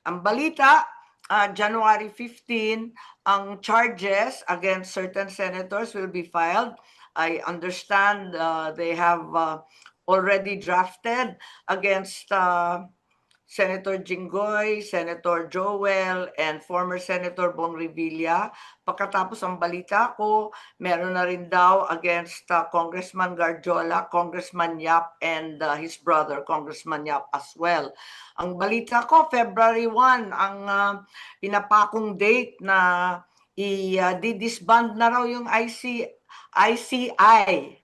Ang balita, January 15, ang charges against certain senators will be filed. I understand they have already drafted against Senator Jinggoy, Senator Joel, and former Senator Bong Revilla. Pagkatapos ang balita ko, meron na rin daw against Congressman Garjola, Congressman Yap, and his brother, Congressman Yap as well. Ang balita ko, February 1, ang pinapakong date na i-disband na raw yung ICI.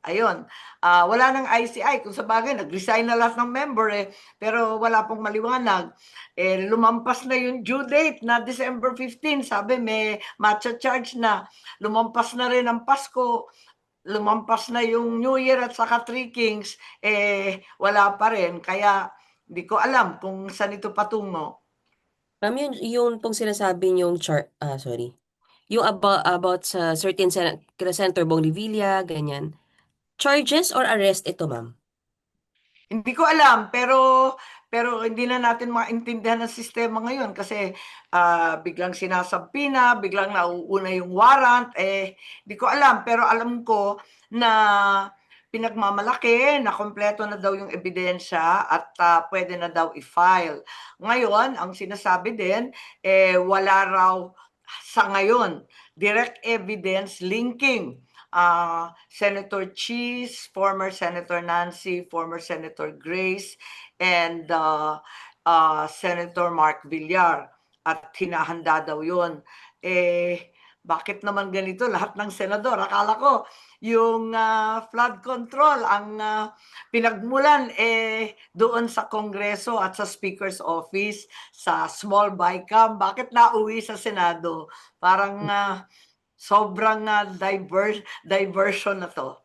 Ayun. Wala nang ICI. Kung sa bagay, nag-resign na lahat ng member pero wala pong maliwanag. Lumampas na yung due date na December 15. Sabi may matcha-charge na. Lumampas na rin ang Pasko. Lumampas na yung New Year at saka Three Kings. Wala pa rin. Kaya hindi ko alam kung saan ito patungo. Yun pong sinasabi niyong sorry. Yung about sa certain Senator Bong Revilla, ganyan. Charges or arrest ito, ma'am? Hindi ko alam, pero hindi na natin maintindihan ang sistema ngayon kasi biglang sinasampi na, biglang nauuna yung warrant, hindi ko alam. Pero alam ko na pinagmamalaki na kompleto na daw yung ebidensya at pwede na daw i-file. Ngayon, ang sinasabi din, wala raw sa ngayon direct evidence linking Senator Cheese, former Senator Nancy, former Senator Grace, and Senator Mark Villar. At hinahanda daw yun. Bakit naman ganito lahat ng senador? Akala ko yung flood control ang pinagmulan doon sa Kongreso at sa Speaker's Office, sa small BICAM. Bakit nauwi sa Senado? Parang sobrang diversion na to.